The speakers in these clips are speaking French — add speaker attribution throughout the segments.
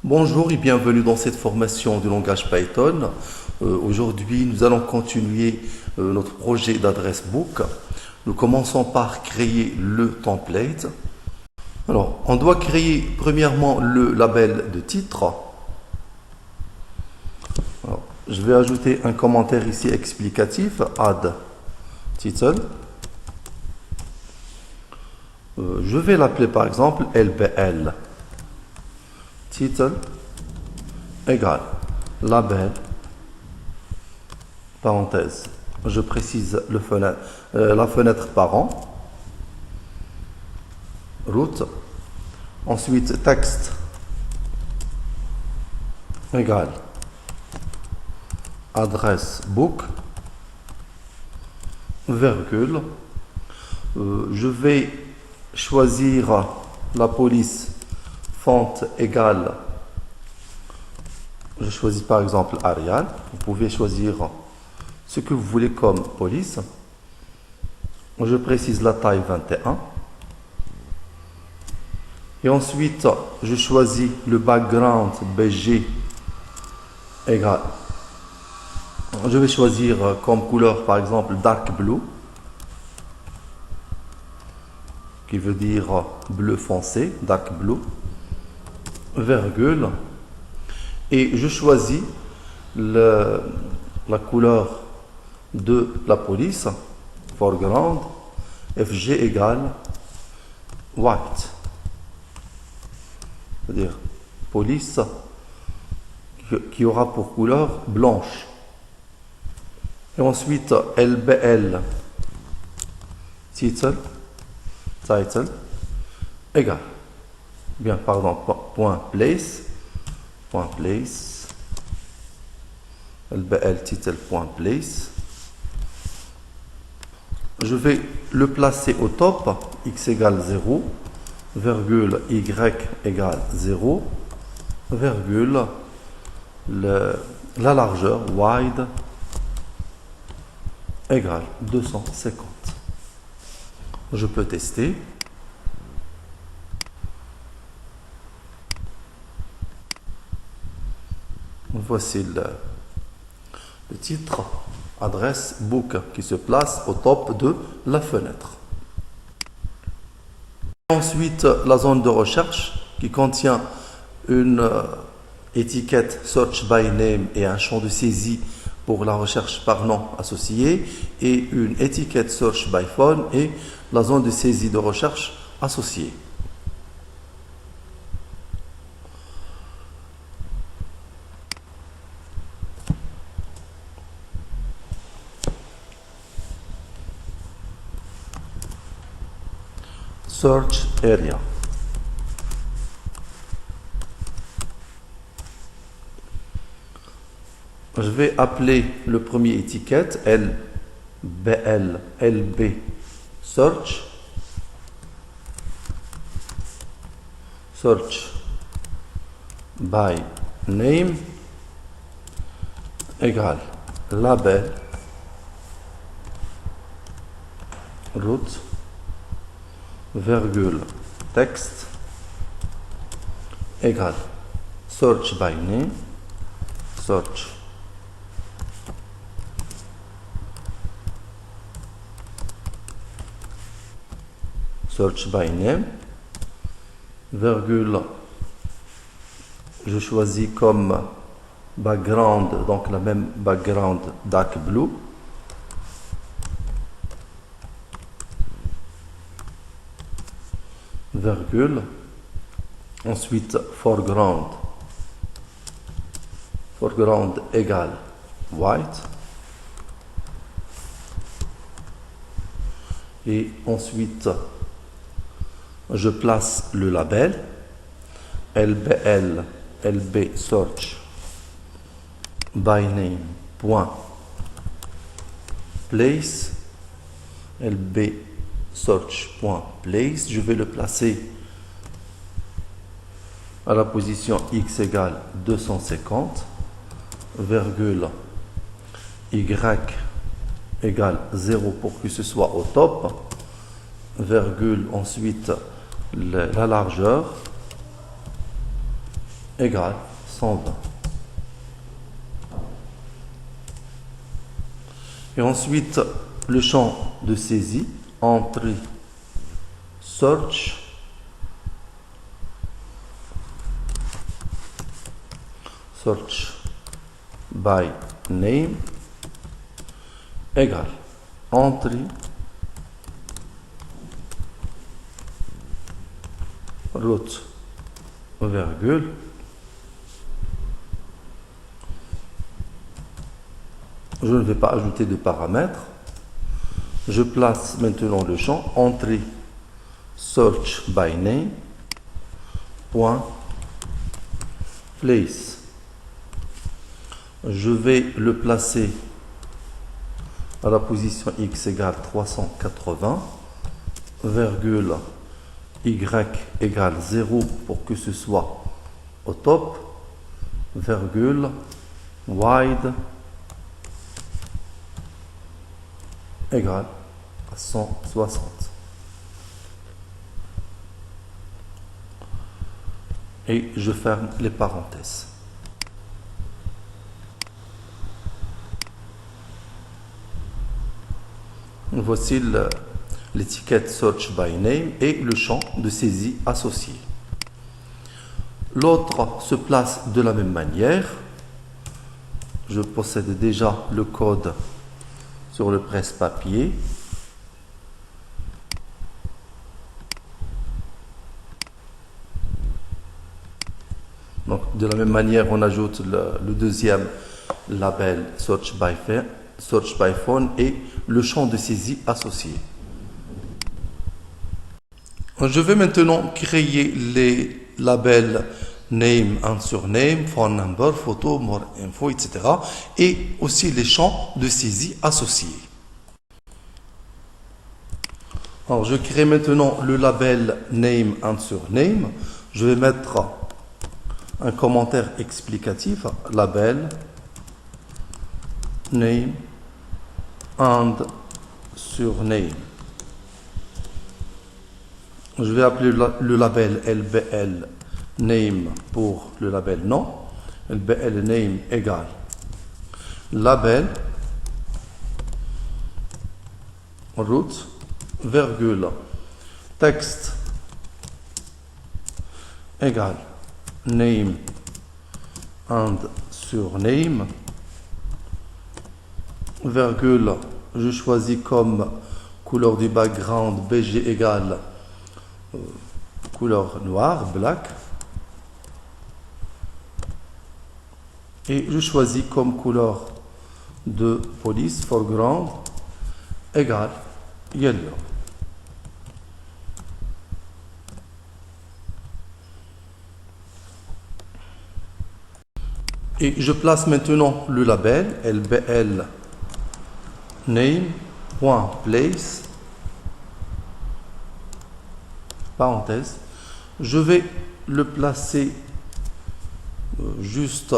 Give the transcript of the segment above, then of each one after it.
Speaker 1: Bonjour et bienvenue dans cette formation du langage Python. Aujourd'hui, nous allons continuer notre projet d'adresse book. Nous commençons par créer le template. Alors, on doit créer premièrement le label de titre. Alors, je vais ajouter un commentaire ici explicatif, add title. Je vais l'appeler par exemple LBL. Title égale label, parenthèse, je précise la fenêtre parent, route, ensuite texte égale adresse book, virgule, je vais choisir la police font égale, je choisis par exemple Arial. Vous pouvez choisir ce que vous voulez comme police. Je précise la taille 21. Et ensuite, je choisis le background BG égale. Je vais choisir comme couleur par exemple dark blue, qui veut dire bleu foncé, dark blue, virgule, et je choisis la couleur de la police, foreground, FG égale white, c'est-à-dire police qui aura pour couleur blanche. Et ensuite LBL title égale, bien pardon, point place LBL title point place. Je vais le placer au top, x égale 0, virgule y égale 0, virgule la largeur wide égale 250. Je peux tester. Voici le titre, adresse book qui se place au top de la fenêtre. Ensuite, la zone de recherche qui contient une étiquette search by name et un champ de saisie pour la recherche par nom associé, et une étiquette search by phone et la zone de saisie de recherche associée. Search area. Je vais appeler le premier étiquette LBL search by name égale label route, virgule, texte égale search by name, search by name, virgule, je choisis comme background, donc la même background dark blue, virgule, ensuite foreground égale white, et ensuite je place le label LB search by name point place, LB search point place. Je vais le placer à la position x égale 250, virgule y égale 0 pour que ce soit au top, virgule, ensuite la largeur égale 120. Et ensuite, le champ de saisie, entrée, search, search by name, égale entrée, route, virgule, je ne vais pas ajouter de paramètres. Je place maintenant le champ entrée search by name point place. Je vais le placer à la position x égale 380, virgule y égale 0 pour que ce soit au top, virgule wide égale à 160. Et je ferme les parenthèses. Voici l'étiquette Search by Name et le champ de saisie associé. L'autre se place de la même manière. Je possède déjà le code sur le presse-papier. Donc, de la même manière, on ajoute le deuxième label Search by Phone et le champ de saisie associé. Je vais maintenant créer les labels name and surname, phone number, photo, more info, etc. et aussi les champs de saisie associés. Alors, je crée maintenant le label name and surname. Je vais mettre un commentaire explicatif, label name and surname. Je vais appeler le label LBL name pour le label nom. LBL name égale label route virgule texte égale name and surname virgule, je choisis comme couleur du background BG égale couleur noire, black, et je choisis comme couleur de police foreground égale yellow. Et je place maintenant le label LBL name.place parenthèse. Je vais le placer juste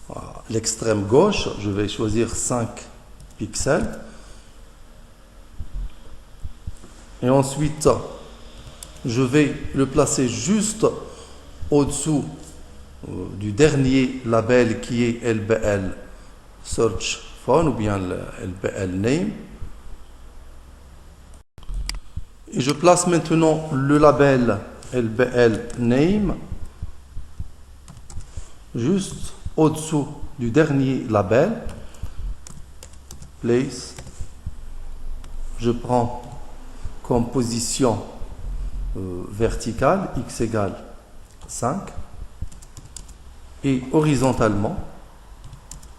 Speaker 1: à l'extrême gauche. Je vais choisir 5 pixels. Et ensuite, je vais le placer juste au-dessous du dernier label qui est LBL Search Phone ou bien le LBL Name. Et je place maintenant le label LBL Name juste au-dessous du dernier label Place. Je prends comme position verticale x égale 5 et horizontalement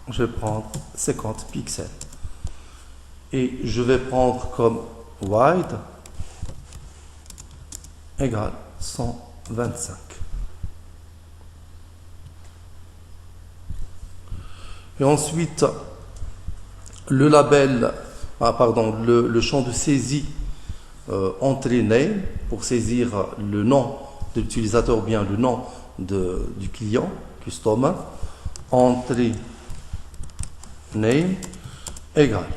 Speaker 1: je vais prendre 50 pixels et je vais prendre comme wide égale 125. Et ensuite le label le champ de saisie entrée name pour saisir le nom de l'utilisateur ou bien le nom du client customer, entrée name égale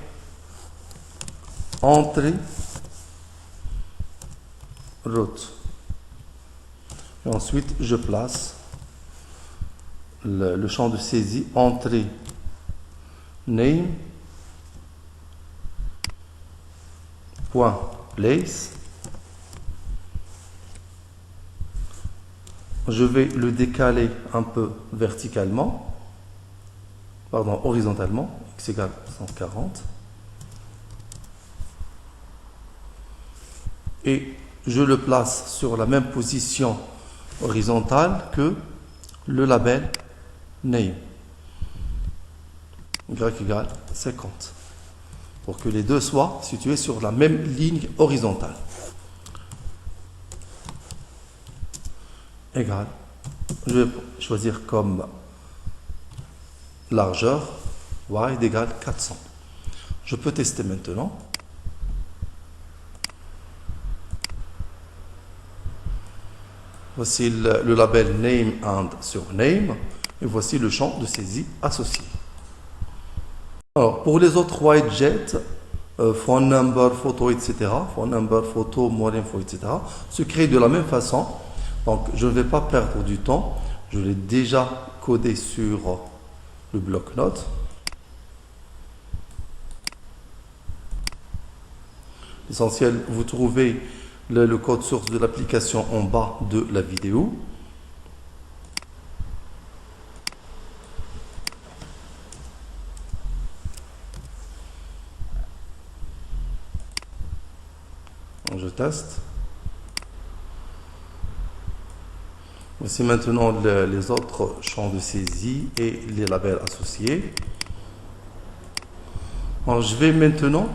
Speaker 1: entrée route. Et ensuite je place le champ de saisie entrée name point place. Je vais le décaler un peu verticalement, pardon, horizontalement, x égale 140. Et je le place sur la même position horizontale que le label name. Y égale 50. Pour que les deux soient situés sur la même ligne horizontale. Égal. Je vais choisir comme largeur y égale 400. Je peux tester maintenant. Voici le label name and surname et voici le champ de saisie associé. Alors, pour les autres widgets, phone number, photo, etc., phone number, photo, more info, etc., se créent de la même façon. Donc, je ne vais pas perdre du temps. Je l'ai déjà codé sur le bloc-notes. L'essentiel, vous trouvez le code source de l'application en bas de la vidéo. Je teste. Voici maintenant les autres champs de saisie et les labels associés. Alors, je vais maintenant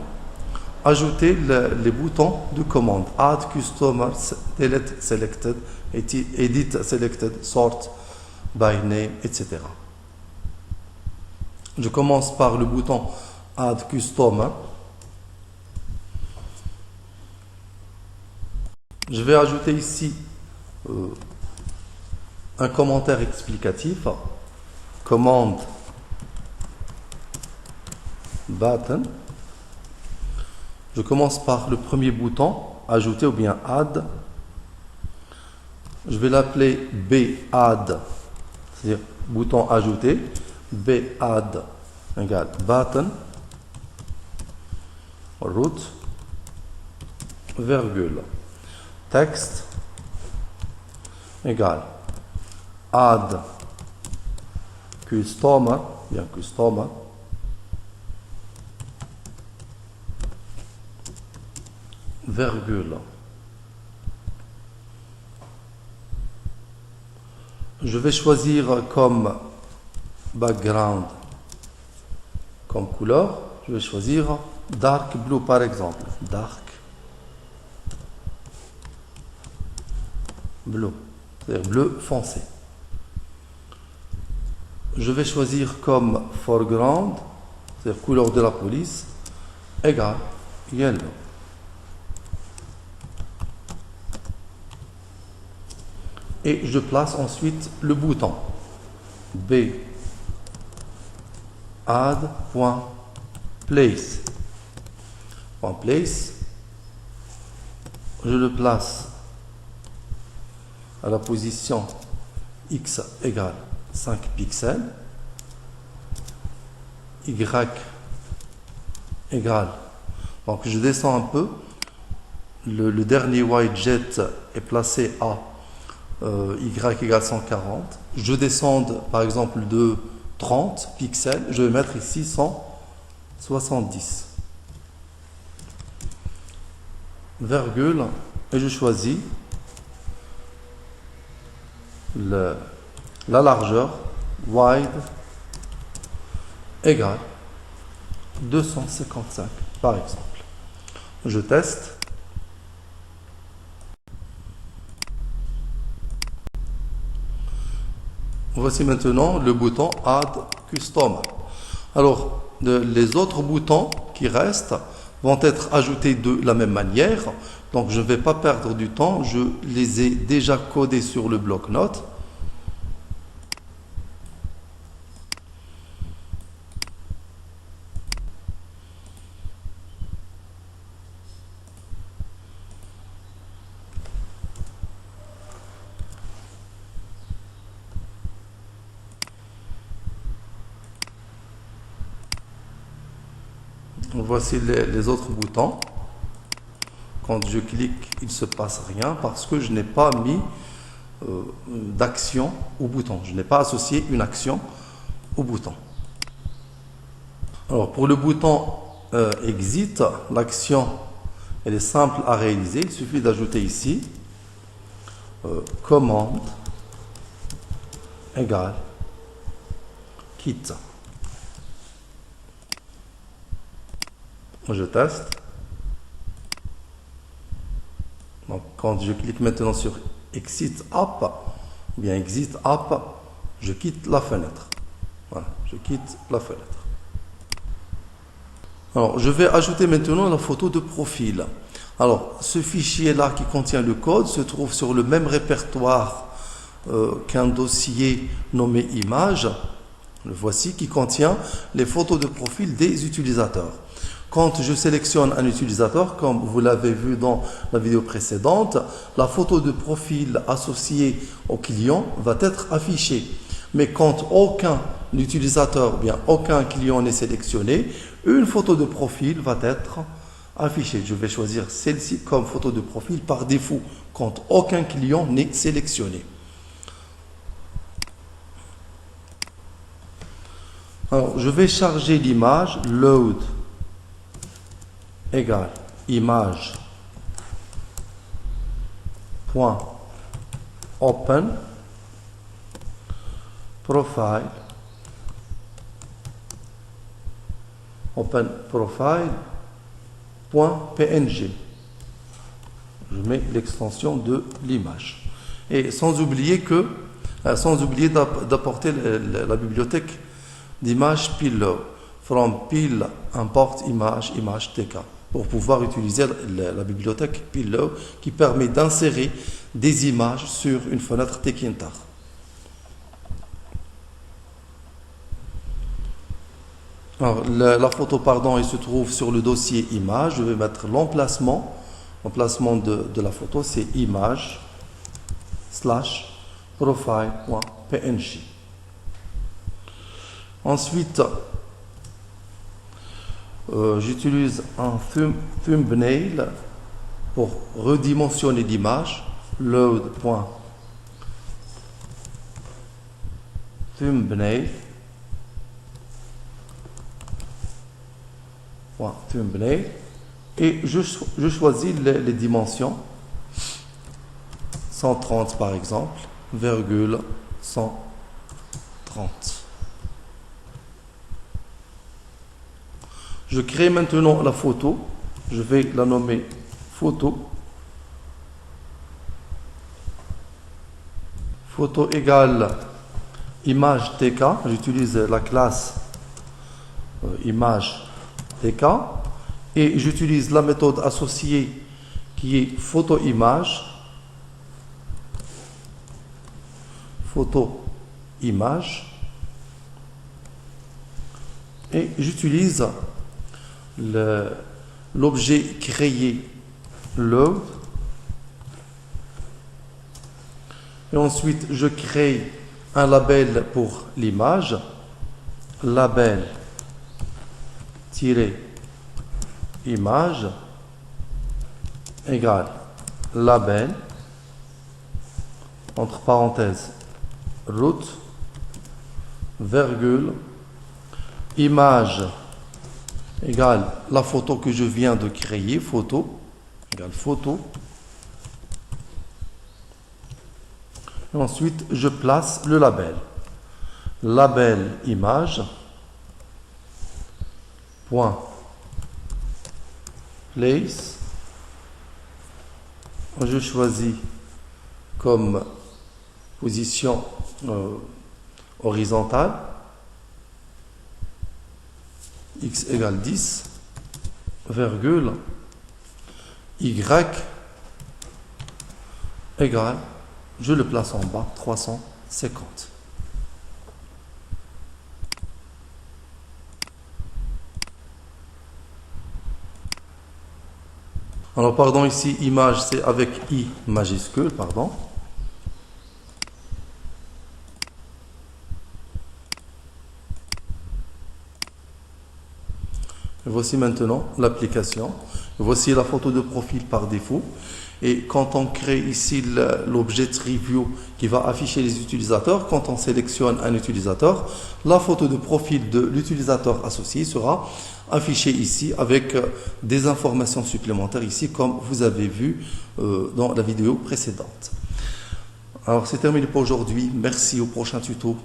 Speaker 1: ajouter les boutons de commande Add Customer, Delete Selected, Edit Selected, Sort by Name, etc. Je commence par le bouton Add Customer. Je vais ajouter ici un commentaire explicatif. Commande button. Je commence par le premier bouton, ajouter ou bien add. Je vais l'appeler B add, c'est-à-dire bouton ajouter. B add égale button, root, virgule. Texte égale add customer, bien customer, virgule. Je vais choisir comme background, comme couleur, je vais choisir dark blue par exemple, dark bleu, c'est-à-dire bleu foncé. Je vais choisir comme foreground, c'est-à-dire couleur de la police, égale yellow. Et je place ensuite le bouton B add.place. Place, je le place à la position X égale 5 pixels, Y égale, donc je descends un peu, le dernier widget est placé à Y égale 140, je descends par exemple de 30 pixels, je vais mettre ici 170, virgule, et je choisis la largeur wide égale 255 par exemple. Je teste. Voici maintenant le bouton Add Customer. Alors, les autres boutons qui restent vont être ajoutés de la même manière. Donc, je ne vais pas perdre du temps. Je les ai déjà codés sur le bloc-notes. Voici les autres boutons. Quand je clique, il ne se passe rien parce que je n'ai pas mis d'action au bouton. Je n'ai pas associé une action au bouton. Alors, pour le bouton Exit, l'action elle est simple à réaliser. Il suffit d'ajouter ici commande égale quitte. Je teste. Donc, quand je clique maintenant sur Exit App, ou bien Exit App, je quitte la fenêtre. Voilà, je quitte la fenêtre. Alors, je vais ajouter maintenant la photo de profil. Alors, ce fichier-là qui contient le code se trouve sur le même répertoire qu'un dossier nommé Images. Le voici qui contient les photos de profil des utilisateurs. Quand je sélectionne un utilisateur, comme vous l'avez vu dans la vidéo précédente, la photo de profil associée au client va être affichée. Mais quand aucun utilisateur, ou bien aucun client n'est sélectionné, une photo de profil va être affichée. Je vais choisir celle-ci comme photo de profil par défaut, quand aucun client n'est sélectionné. Alors, je vais charger l'image, load égale image point open profile point png. Je mets l'extension de l'image et sans oublier d'apporter la bibliothèque d'image pillow from pil import image tk pour pouvoir utiliser la bibliothèque pillow qui permet d'insérer des images sur une fenêtre Tkinter. Alors, la photo, elle se trouve sur le dossier image. Je vais mettre l'emplacement. L'emplacement de la photo, c'est image / profile.png. Ensuite, j'utilise un thumbnail pour redimensionner l'image. Load.thumbnail. Et je choisis les dimensions 130 par exemple, virgule 130. Je crée maintenant la photo. Je vais la nommer photo. Photo égale image TK. J'utilise la classe image TK et j'utilise la méthode associée qui est photo-image. Photo-image. Et j'utilise l'objet créé load. Et ensuite, je crée un label pour l'image. Label-image égale label, entre parenthèses, root, virgule, image égale la photo que je viens de créer, photo, égale photo. Et ensuite, je place le label. Label image, point, place. Je choisis comme position horizontale. X égale 10, virgule, Y égale, je le place en bas, 350. Alors, pardon, ici, image, c'est avec I majuscule, pardon. Voici maintenant l'application. Voici la photo de profil par défaut. Et quand on crée ici l'objet Review qui va afficher les utilisateurs, quand on sélectionne un utilisateur, la photo de profil de l'utilisateur associé sera affichée ici avec des informations supplémentaires ici comme vous avez vu dans la vidéo précédente. Alors c'est terminé pour aujourd'hui. Merci, au prochain tuto.